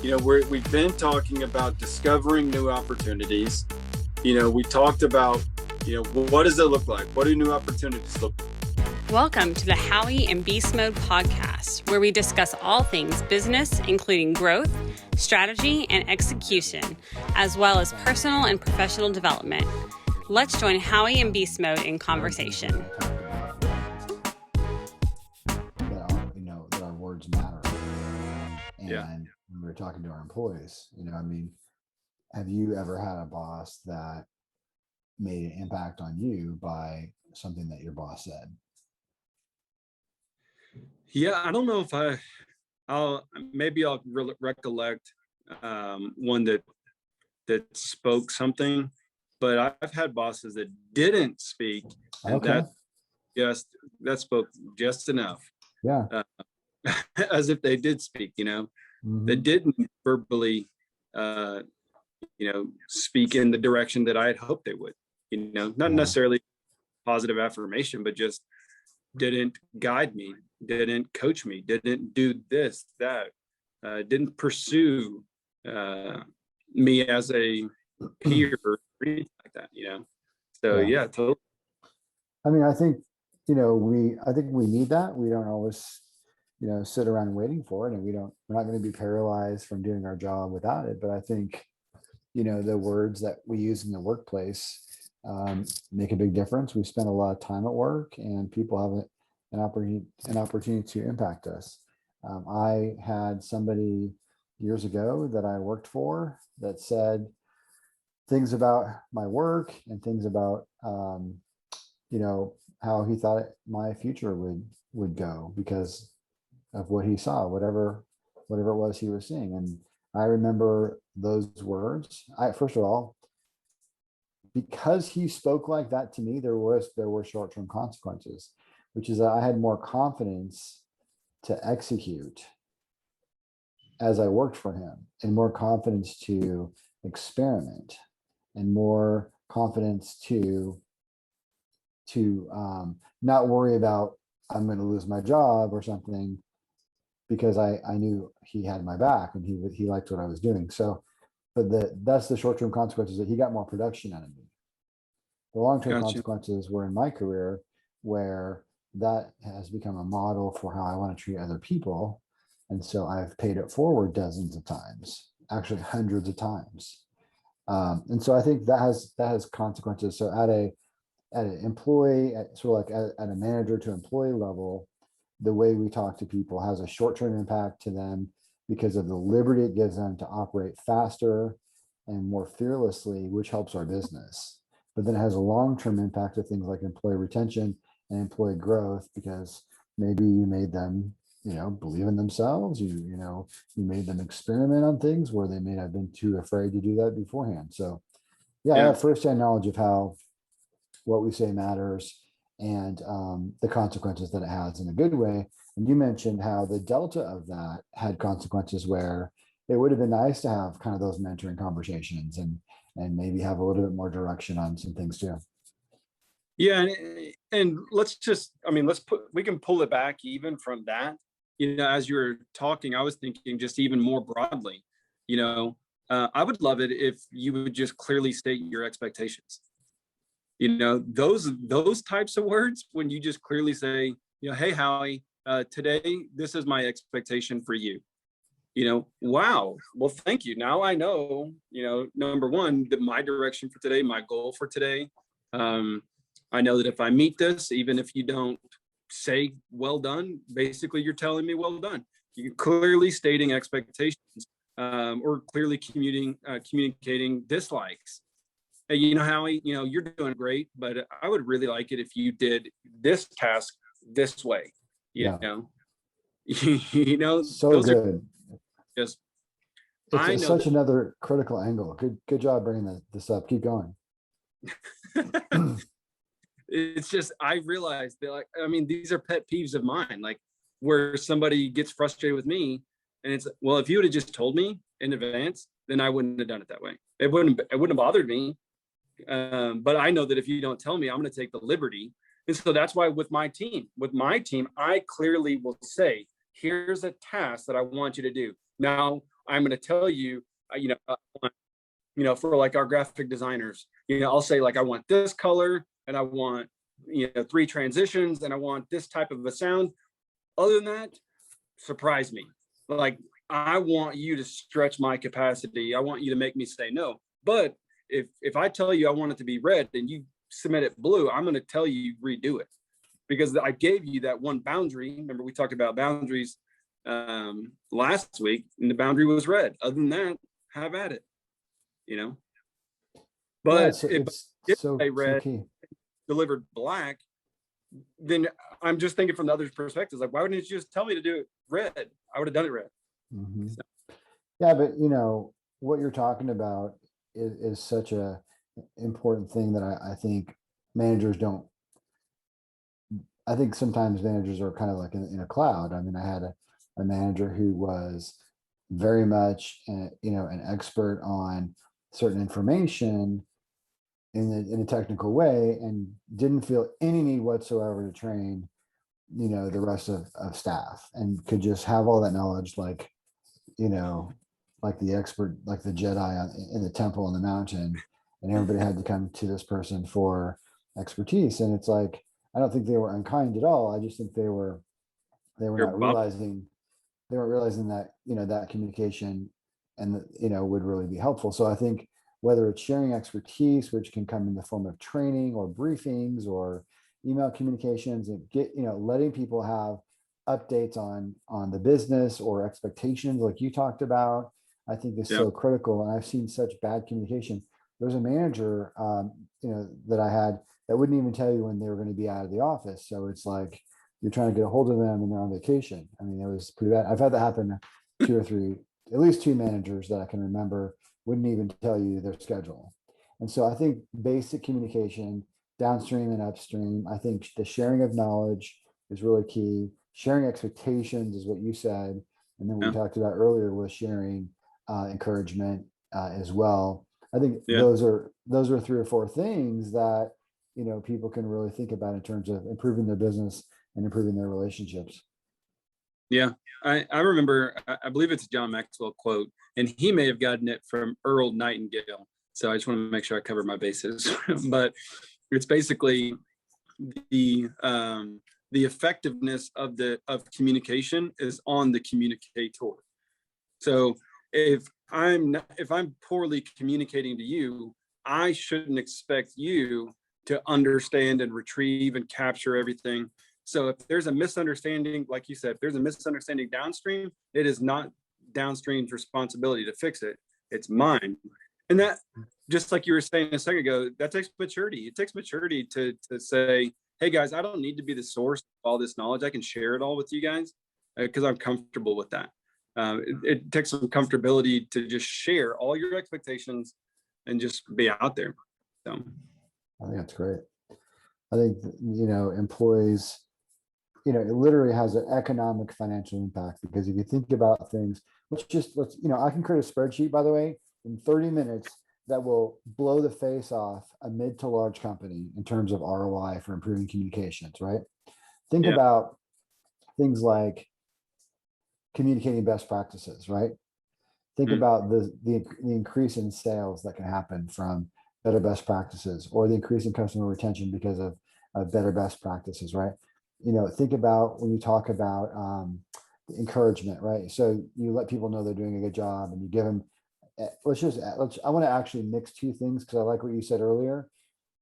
We've been talking about discovering new opportunities. We talked about, what does it look like? What do new opportunities look like? Welcome to the Howie and Beastmode podcast, where we discuss all things business, including growth, strategy, and execution, as well as personal and professional development. Let's join Howie and Beastmode in conversation. That our words matter. And Yeah. when we were talking to our employees, have you ever had a boss that made an impact on you by something that your boss said? Yeah, I don't know if I'll recollect one that spoke something, but I've had bosses that didn't speak, and Okay. that spoke just enough, Yeah. as if they did speak, Mhm. that didn't verbally, speak in the direction that I had hoped they would, not Yeah. necessarily positive affirmation, but just didn't guide me, didn't coach me, didn't do this, that, didn't pursue me as a peer or anything like that, So Yeah. totally. I think, I think we need that. We don't always, sit around waiting for it, and we're not going to be paralyzed from doing our job without it. But I think, the words that we use in the workplace make a big difference. We spend a lot of time at work, and people have an opportunity to impact us. I had somebody years ago that I worked for that said things about my work and things about, how he thought my future would go because of what he saw, whatever it was he was seeing. And I remember those words. First of all, because he spoke like that to me, there were short-term consequences, which is that I had more confidence to execute as I worked for him, and more confidence to experiment, and more confidence to not worry about I'm going to lose my job or something, because I knew he had my back and he liked what I was doing. So, but that's the short-term consequences, that he got more production out of me. The long-term Gotcha. consequences were in my career, where that has become a model for how I want to treat other people. And so I've paid it forward dozens of times, actually hundreds of times. And so I think that has consequences. So at an employee, at a manager to employee level, the way we talk to people has a short-term impact to them because of the liberty it gives them to operate faster and more fearlessly, which helps our business. But then it has a long-term impact of things like employee retention and employee growth, because maybe you made them, believe in themselves. You made them experiment on things where they may have been too afraid to do that beforehand. So I have firsthand knowledge of how what we say matters, and the consequences that it has in a good way. And you mentioned how the delta of that had consequences where it would have been nice to have kind of those mentoring conversations and maybe have a little bit more direction on some things too. Yeah. And we can pull it back even from that. As you were talking, I was thinking just even more broadly, I would love it if you would just clearly state your expectations. Those types of words, when you just clearly say, hey, Howie, today, this is my expectation for you. Wow, well, thank you. Now I know, number one, that my direction for today, my goal for today. I know that if I meet this, even if you don't say well done, basically you're telling me well done. You're clearly stating expectations, or clearly communicating dislikes. Hey, Howie, you're doing great, but I would really like it if you did this task this way. So those good. Are just, it's such another critical angle. Good job bringing this up. Keep going. It's just, I realized that, these are pet peeves of mine, like where somebody gets frustrated with me, and it's, well, if you would have just told me in advance, then I wouldn't have done it that way. It wouldn't have bothered me. But I know that if you don't tell me, I'm going to take the liberty. And so that's why with my team, I clearly will say, here's a task that I want you to do. Now, I'm going to tell you, for like our graphic designers, I'll say like, I want this color and I want, 3 transitions and I want this type of a sound. Other than that, surprise me. Like, I want you to stretch my capacity. I want you to make me say no. But if I tell you I want it to be red and you submit it blue, I'm going to tell you redo it, because I gave you that one boundary. Remember, we talked about boundaries last week, and the boundary was red. Other than that, have at it. But yeah, if so a red key. delivered black, then I'm just thinking from the other perspectives, like, why wouldn't you just tell me to do it red? I would have done it red. Mm-hmm. So. Yeah, but what you're talking about is such a important thing that I think managers don't. I think sometimes managers are kind of like in a cloud. I mean, I had a manager who was very much, an expert on certain information in a technical way, and didn't feel any need whatsoever to train, the rest of staff, and could just have all that knowledge, like, like the expert, like the Jedi in the temple on the mountain, and everybody had to come to this person for expertise. And it's like, I don't think they were unkind at all. I just think they were not realizing, they weren't realizing that, that communication and, would really be helpful. So I think whether it's sharing expertise, which can come in the form of training or briefings or email communications, and letting people have updates on the business or expectations, like you talked about, I think is so critical. And I've seen such bad communication. There's a manager, that I had that wouldn't even tell you when they were going to be out of the office. So it's like you're trying to get a hold of them and they're on vacation. I mean, it was pretty bad. I've had that happen 2 or 3, at least 2 managers that I can remember wouldn't even tell you their schedule. And so I think basic communication, downstream and upstream, I think the sharing of knowledge is really key. Sharing expectations is what you said. And then what we talked about earlier was sharing encouragement as well. I think those are 3 or 4 things that, people can really think about in terms of improving their business and improving their relationships. Yeah. I remember, I believe it's a John Maxwell quote, and he may have gotten it from Earl Nightingale. So I just want to make sure I cover my bases. But it's basically the effectiveness of communication is on the communicator. So if I'm poorly communicating to you, I shouldn't expect you to understand and retrieve and capture everything. So if there's a misunderstanding, like you said, if there's a misunderstanding downstream, it is not downstream's responsibility to fix it. It's mine. And that, just like you were saying a second ago, that takes maturity. It takes maturity to say, hey guys, I don't need to be the source of all this knowledge. I can share it all with you guys because I'm comfortable with that. It takes some comfortability to just share all your expectations and just be out there. So I think that's great. I think, employees, it literally has an economic financial impact, because if you think about things, let's, I can create a spreadsheet, by the way, in 30 minutes that will blow the face off a mid to large company in terms of ROI for improving communications, right? Think about things like communicating best practices, right? Think about the increase in sales that can happen from better best practices, or the increase in customer retention because of better best practices, right? Think about when you talk about encouragement, right? So you let people know they're doing a good job, and you give them, I want to actually mix 2 things, because I like what you said earlier,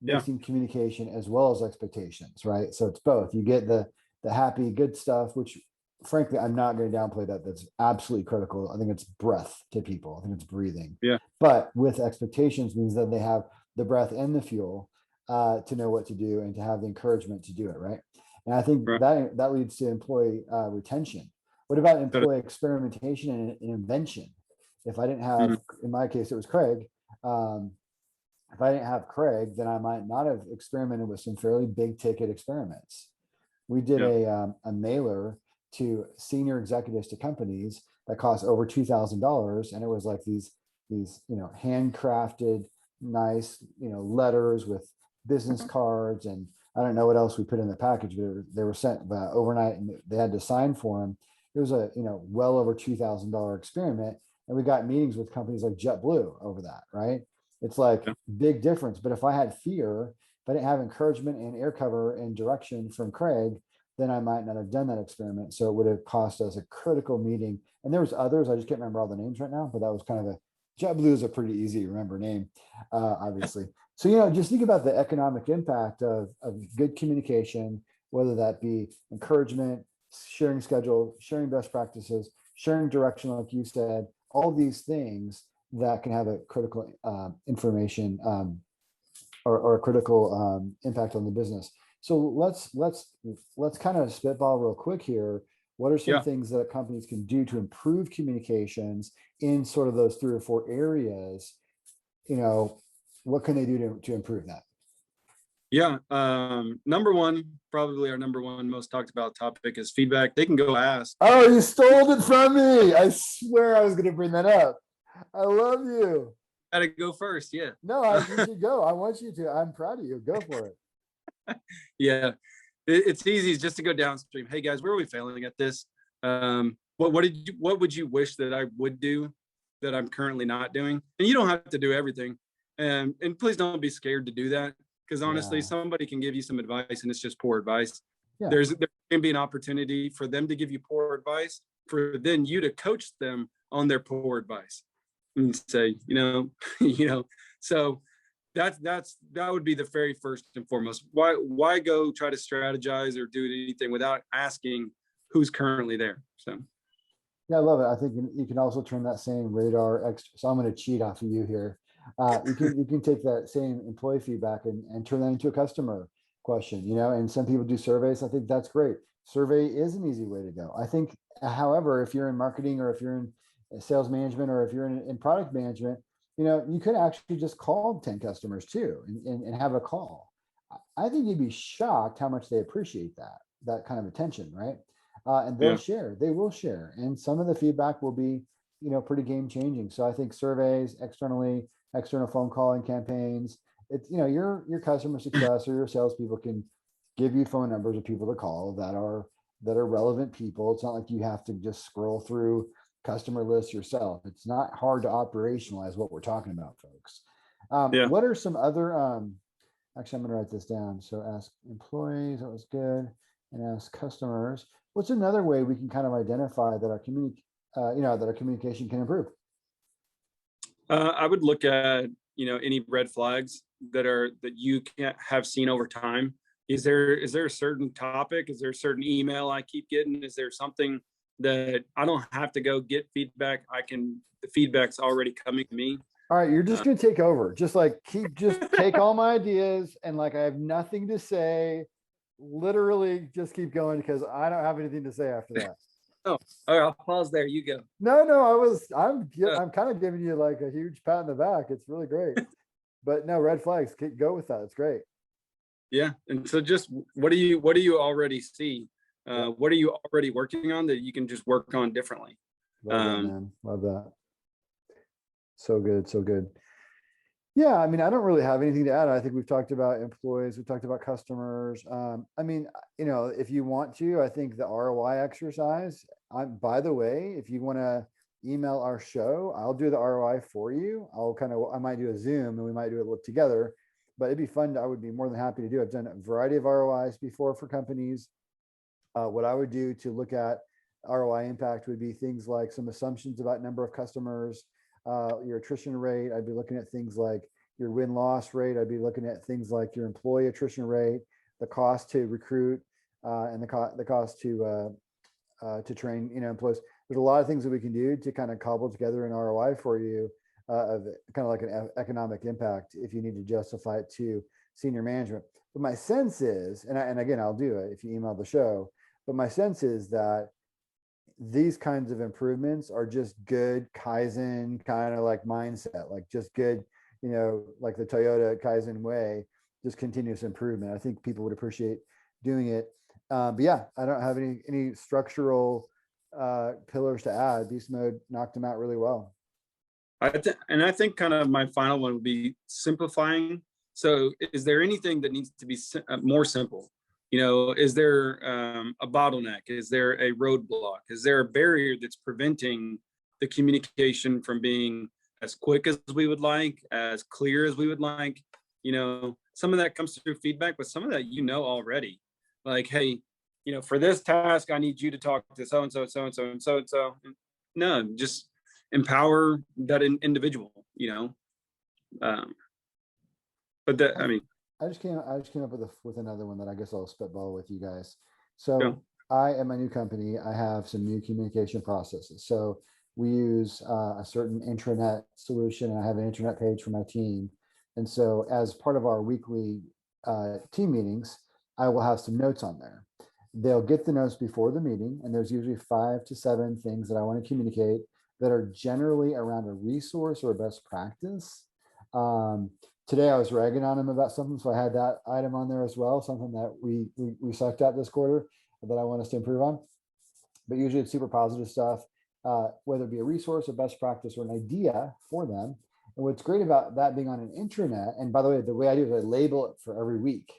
mixing communication as well as expectations, right? So it's both. You get the happy, good stuff, which frankly, I'm not going to downplay that. That's absolutely critical. I think it's breath to people. I think it's breathing. Yeah. But with expectations means that they have the breath and the fuel to know what to do and to have the encouragement to do it, right? And I think that leads to employee retention. What about employee experimentation and invention? If I didn't have, in my case, it was Craig. If I didn't have Craig, then I might not have experimented with some fairly big ticket experiments. We did a mailer to senior executives to companies that cost over $2,000, and it was like these handcrafted, nice letters with business cards, and I don't know what else we put in the package, but they were sent overnight, and they had to sign for them. It was a well over $2,000 experiment, And we got meetings with companies like JetBlue over that, right? It's like big difference. But if I had fear, if I didn't have encouragement and air cover and direction from Craig, then I might not have done that experiment. So it would have cost us a critical meeting. And there was others, I just can't remember all the names right now, but that was kind of JetBlue is a pretty easy to remember name, obviously. So, just think about the economic impact of good communication, whether that be encouragement, sharing schedule, sharing best practices, sharing direction, like you said, all these things that can have a critical information or a critical impact on the business. So let's kind of spitball real quick here. What are some things that companies can do to improve communications in sort of those 3 or 4 areas? What can they do to improve that? Yeah. Number one, probably our number one most talked about topic is feedback. They can go ask. Oh, you stole it from me. I swear I was going to bring that up. I love you. Gotta go first. Yeah. No, you should go. I want you to. I'm proud of you. Go for it. Yeah. It's easy just to go downstream. Hey guys, where are we failing at this? What would you wish that I would do that I'm currently not doing? And you don't have to do everything. And please don't be scared to do that. Because honestly, somebody can give you some advice and it's just poor advice. Yeah. There can be an opportunity for them to give you poor advice, for then you to coach them on their poor advice and say, so that would be the very first and foremost. Why go try to strategize or do anything without asking who's currently there? So yeah, I love it. I think you can also turn that same radar extra. So I'm going to cheat off of you here. You can take that same employee feedback and turn that into a customer question, and some people do surveys. I think that's great. Survey is an easy way to go. I think, however, if you're in marketing or if you're in sales management or if you're in product management, you could actually just call 10 customers too and have a call. I think you'd be shocked how much they appreciate that kind of attention, right? And they will share. And some of the feedback will be, pretty game changing. So I think surveys, external phone calling campaigns, it's, your customer success or your salespeople can give you phone numbers of people to call that are relevant people. It's not like you have to just scroll through customer lists yourself. It's not hard to operationalize what we're talking about, folks. What are some other, actually, I'm going to write this down. So ask employees, that was good. And ask customers. What's another way we can kind of identify that our communication can improve? I would look at, any red flags that you can't have seen over time. Is there a certain topic? Is there a certain email I keep getting? Is there something that I don't have to go get feedback? The feedback's already coming to me. All right, you're just going to take over. Just take all my ideas and I have nothing to say. Literally just keep going because I don't have anything to say after that. Oh, all right, I'll pause there. You go. No, I'm kind of giving you a huge pat in the back. It's really great. But no, red flags, go with that. It's great. Yeah. And so just what do you already see? What are you already working on that you can just work on differently? Love that, man. Love that. So good. So good. Yeah, I don't really have anything to add. I think we've talked about employees, we've talked about customers. If you want to, I think the ROI exercise, by the way, if you want to email our show, I'll do the ROI for you. I might do a Zoom and we might do it together, but it'd be fun. I would be more than happy to do. I've done a variety of ROIs before for companies. What I would do to look at ROI impact would be things like some assumptions about number of customers, your attrition rate. I'd be looking at things like your win-loss rate. I'd be looking at things like your employee attrition rate, the cost to recruit, and the cost to train employees. There's a lot of things that we can do to kind of cobble together an ROI for you of kind of like an economic impact if you need to justify it to senior management. But my sense is, and again, I'll do it if you email the show, but my sense is that these kinds of improvements are just good Kaizen kind of mindset, just good, like the Toyota Kaizen way, just continuous improvement. I think people would appreciate doing it. But yeah, I don't have any structural pillars to add. Beastmode knocked them out really well. I think kind of my final one would be simplifying. So is there anything that needs to be more simple? Is there a bottleneck? Is there a roadblock? Is there a barrier that's preventing the communication from being as quick as we would like, as clear as we would like. Some of that comes through feedback, but some of that already. Like, hey, for this task, I need you to talk to so and so, so and so, and so and so. No, just empower that individual. But that, I mean, I just came up with another one that I guess I'll spitball with you guys. So yeah. I, at my new company, I have some new communication processes. So we use a certain intranet solution, and I have an intranet page for my team. And so as part of our weekly team meetings, I will have some notes on there. They'll get the notes before the meeting, and there's usually 5 to 7 things that I want to communicate that are generally around a resource or a best practice. Today I was ragging on him about something, so I had that item on there as well, something that we sucked at this quarter that I want us to improve on. But usually it's super positive stuff, whether it be a resource, a best practice, or an idea for them. And what's great about that being on an intranet, and by the way I do is I label it for every week.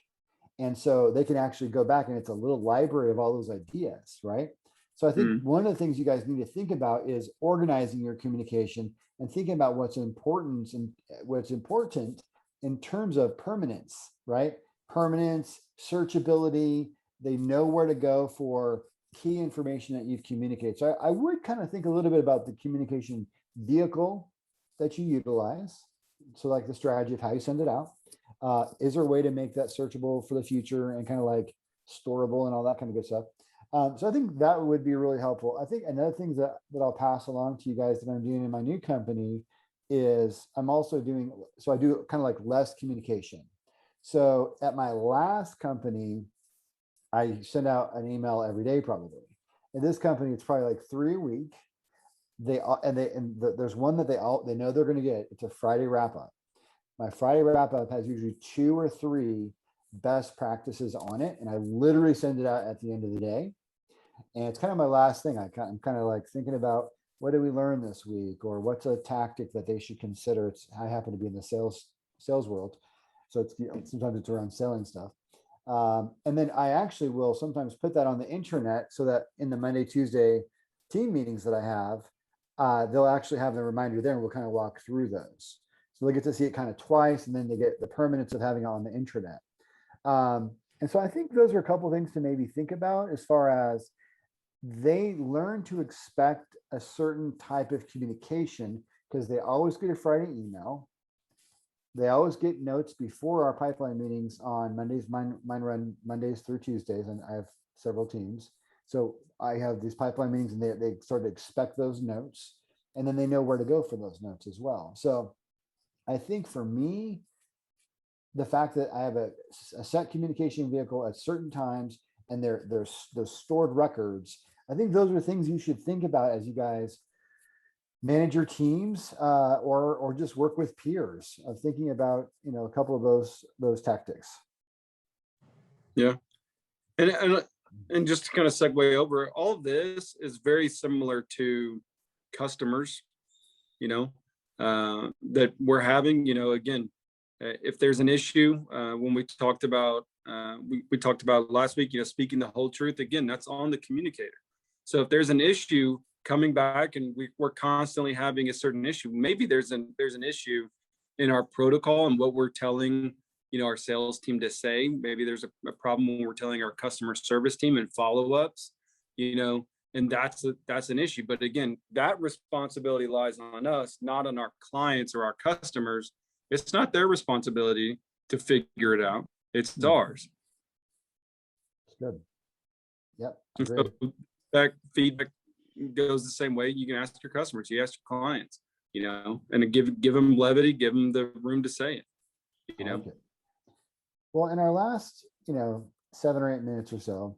And so they can actually go back, and it's a little library of all those ideas, right? So I think one of the things you guys need to think about is organizing your communication and thinking about what's important in terms of permanence, right? Permanence, searchability. They know where to go for key information that you've communicated. So I would kind of think a little bit about the communication vehicle that you utilize. So like the strategy of how you send it out. Is there a way to make that searchable for the future and kind of like storable and all that kind of good stuff? So I think that would be really helpful. I think another thing that I'll pass along to you guys that I'm doing in my new company is I'm also doing, so I do kind of like less communication. So at my last company, I send out an email every day probably. In this company, it's probably like 3 a week. There's one that they know they're going to get. It's a Friday wrap up. My Friday wrap up has usually 2 or 3 best practices on it, and I literally send it out at the end of the day. And it's kind of my last thing. I'm kind of like thinking about, what did we learn this week, or what's a tactic that they should consider. I happen to be in the sales world, so it's sometimes it's around selling stuff. And then I actually will sometimes put that on the intranet so that in the Monday, Tuesday team meetings that I have, they'll actually have the reminder there, and we'll kind of walk through those. So they get to see it kind of twice, and then they get the permanence of having it on the intranet. And so I think those are a couple of things to maybe think about as far as they learn to expect a certain type of communication, because they always get a Friday email. They always get notes before our pipeline meetings on Mondays. Mine run Mondays through Tuesdays, and I have several teams. So I have these pipeline meetings, and they sort of expect those notes, and then they know where to go for those notes as well. So I think for me, the fact that I have a set communication vehicle at certain times, and there's those stored records, I think those are things you should think about as you guys manage your teams, or just work with peers, of thinking about a couple of those tactics. Yeah, and just to kind of segue over, all of this is very similar to customers, that we're having. Again, if there's an issue, when we talked about we talked about last week, speaking the whole truth, again, that's on the communicator. So if there's an issue coming back, and we're constantly having a certain issue, maybe there's an issue in our protocol and what we're telling our sales team to say. Maybe there's a problem when we're telling our customer service team and follow-ups, and that's an issue. But again, that responsibility lies on us, not on our clients or our customers. It's not their responsibility to figure it out. It's ours. It's good. Yep. So that feedback goes the same way. You can ask your customers, you ask your clients, and give them levity, give them the room to say it, Okay. Well, in our last, 7 or 8 minutes or so,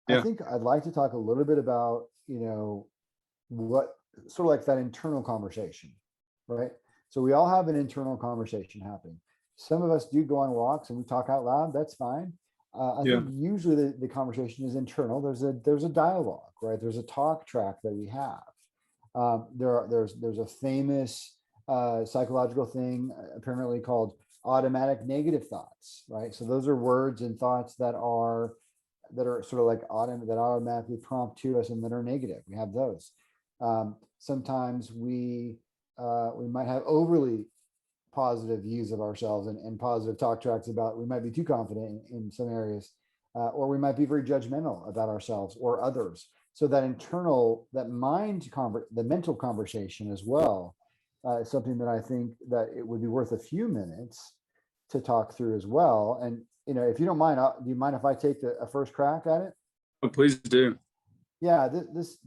yeah. I think I'd like to talk a little bit about, what sort of like that internal conversation, right? So we all have an internal conversation happening. Some of us do go on walks and we talk out loud. That's fine. I think usually the conversation is internal. There's a dialogue, right? There's a talk track that we have. There's a famous psychological thing apparently called automatic negative thoughts, right? So those are words and thoughts that are sort of like that automatically prompt to us and that are negative. We have those. sometimes we might have overly positive views of ourselves and positive talk tracks about, we might be too confident in some areas, or we might be very judgmental about ourselves or others. So that the mental conversation as well is something that I think that it would be worth a few minutes to talk through as well. And, if you don't mind, do you mind if I take a first crack at it? Oh, please do. Yeah, this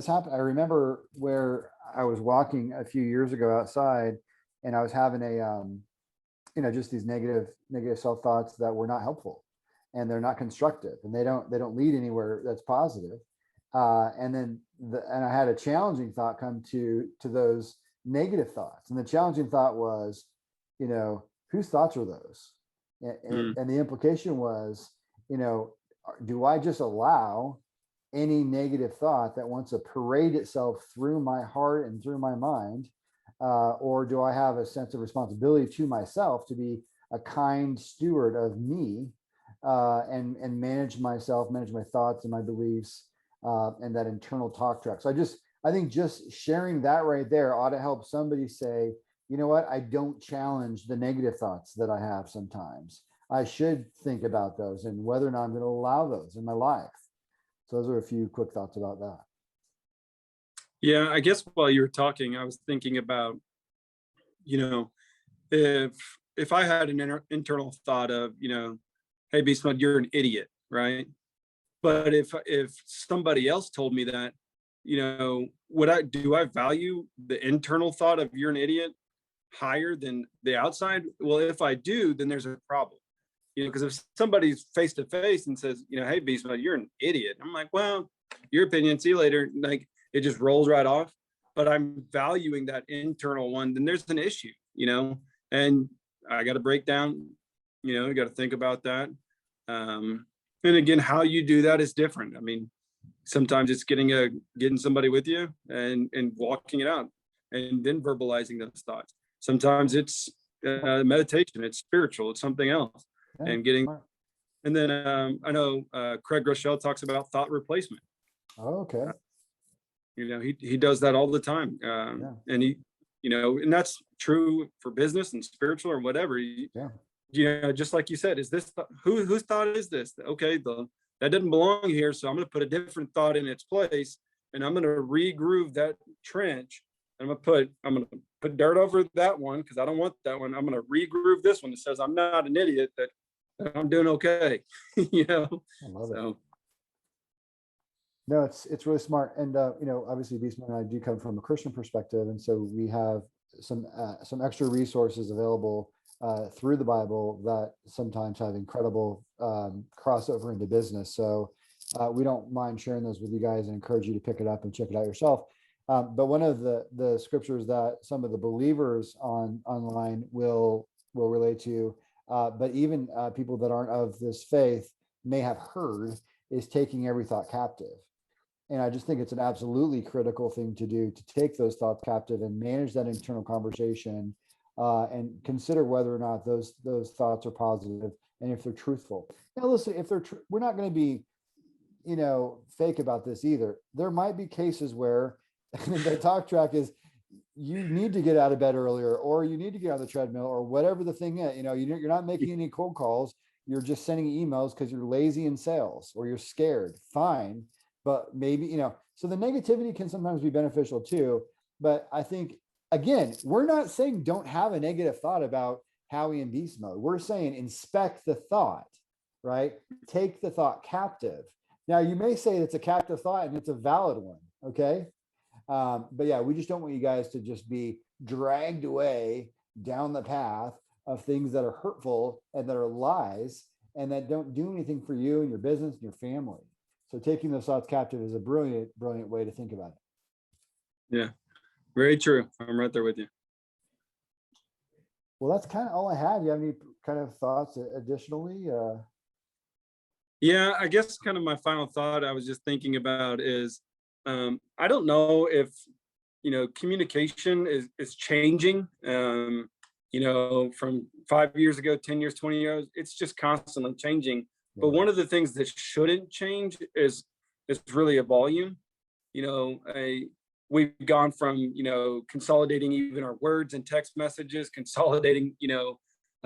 happened. I remember where I was walking a few years ago outside, and I was having just these negative self thoughts that were not helpful, and they're not constructive, and they don't lead anywhere that's positive. And I had a challenging thought come to those negative thoughts, and the challenging thought was, whose thoughts are those? And the implication was, do I just allow any negative thought that wants to parade itself through my heart and through my mind, or do I have a sense of responsibility to myself to be a kind steward of me, and manage myself, manage my thoughts and my beliefs, and that internal talk track. So I think just sharing that right there ought to help somebody say, you know what, I don't challenge the negative thoughts that I have sometimes. I should think about those and whether or not I'm going to allow those in my life. So those are a few quick thoughts about that. Yeah, I guess while you were talking, I was thinking about, if I had an internal thought of, hey, Beastmode, you're an idiot, right? But if somebody else told me that, do I value the internal thought of you're an idiot higher than the outside? Well, if I do, then there's a problem. Because if somebody's face to face and says, hey, Beastmode, you're an idiot, I'm like, well, your opinion, see you later. Like, it just rolls right off. But I'm valuing that internal one, then there's an issue, and I got to break down, you got to think about that. And again, how you do that is different. I mean, sometimes it's getting somebody with you and walking it out and then verbalizing those thoughts. Sometimes it's meditation, it's spiritual, it's something else. Yeah, and getting smart. And then I know Craig Rochelle talks about thought replacement. Oh, okay. He does that all the time. And and that's true for business and spiritual or whatever. Just like you said, is this whose thought is this? Okay, that doesn't belong here, so I'm going to put a different thought in its place, and I'm going to regroove that trench. And I'm going to put dirt over that one because I don't want that one. I'm going to regroove this one that says I'm not an idiot, that I'm doing okay. I love it. No, it's really smart. And obviously Beastman and I do come from a Christian perspective, and so we have some extra resources available through the Bible that sometimes have incredible crossover into business. So we don't mind sharing those with you guys and encourage you to pick it up and check it out yourself. But one of the scriptures that some of the believers online will relate to, but even people that aren't of this faith may have heard, is taking every thought captive. And I just think it's an absolutely critical thing to do, to take those thoughts captive and manage that internal conversation, and consider whether or not those thoughts are positive and if they're truthful. Now, listen, if they're we're not going to be, fake about this either. There might be cases where the talk track is, you need to get out of bed earlier, or you need to get on the treadmill, or whatever the thing is. You're not making any cold calls. You're just sending emails because you're lazy in sales or you're scared. Fine. But maybe, so the negativity can sometimes be beneficial too. But I think, again, we're not saying don't have a negative thought about Howie and Beast Mode. We're saying inspect the thought, right? Take the thought captive. Now, you may say it's a captive thought and it's a valid one. Okay. But yeah, we just don't want you guys to just be dragged away down the path of things that are hurtful and that are lies and that don't do anything for you and your business and your family. So taking those thoughts captive is a brilliant, brilliant way to think about it. Yeah, very true. I'm right there with you. Well, that's kind of all I had. You have any kind of thoughts additionally? Yeah, I guess kind of my final thought I was just thinking about is, I don't know if, communication is changing, from 5 years ago, 10 years, 20 years, it's just constantly changing. Yeah. But one of the things that shouldn't change is really a volume. we've gone from, consolidating even our words and text messages, consolidating,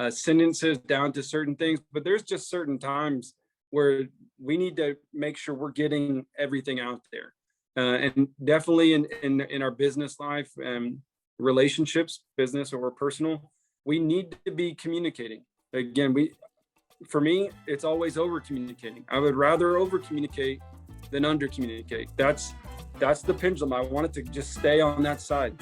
sentences down to certain things. But there's just certain times where we need to make sure we're getting everything out there. And definitely in our business life and relationships, business or personal, we need to be communicating. Again, for me, it's always over communicating. I would rather over communicate than under communicate. That's the pendulum. I want it to just stay on that side.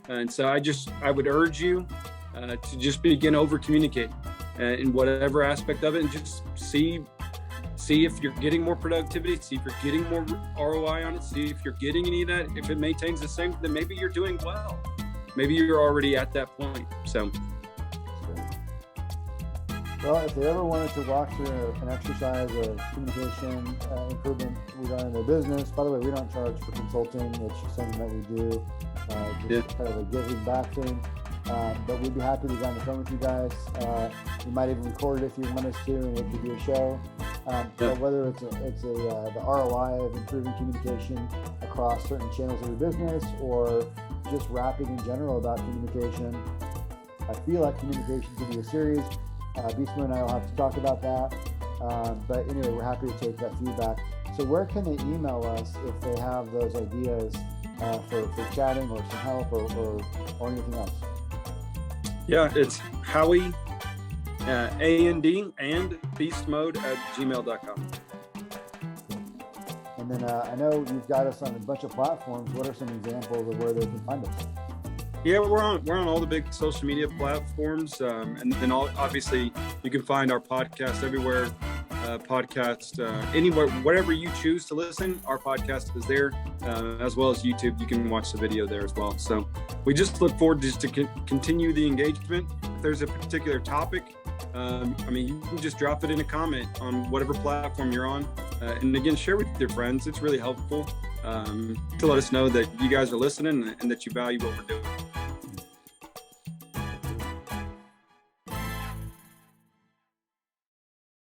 And so I would urge you to just begin over communicating in whatever aspect of it, and just see if you're getting more productivity, see if you're getting more ROI on it, see if you're getting any of that. If it maintains the same, then maybe you're doing well. Maybe you're already at that point. So. Well, if they ever wanted to walk through an exercise of communication improvement regarding their business, by the way, we don't charge for consulting. It's just something that we do, kind of a giving back thing. But we'd be happy to get on the phone with you guys. You might even record it if you want us to, and it could be a show. But whether it's the ROI of improving communication across certain channels of your business, or just rapping in general about communication, I feel like communication could be a series. Beastmode and I will have to talk about that. But anyway, we're happy to take that feedback. So where can they email us if they have those ideas for chatting or some help or anything else? Yeah, it's Howie, A&D, and beastmode@gmail.com. And then I know you've got us on a bunch of platforms. What are some examples of where they can find us? Yeah, we're on all the big social media platforms, and then obviously you can find our podcast everywhere. Anywhere, whatever you choose to listen, our podcast is there, as well as YouTube. You can watch the video there as well. So we just look forward to continue the engagement. If there's a particular topic, you can just drop it in a comment on whatever platform you're on, and again, share with your friends. It's really helpful to let us know that you guys are listening and that you value what we're doing.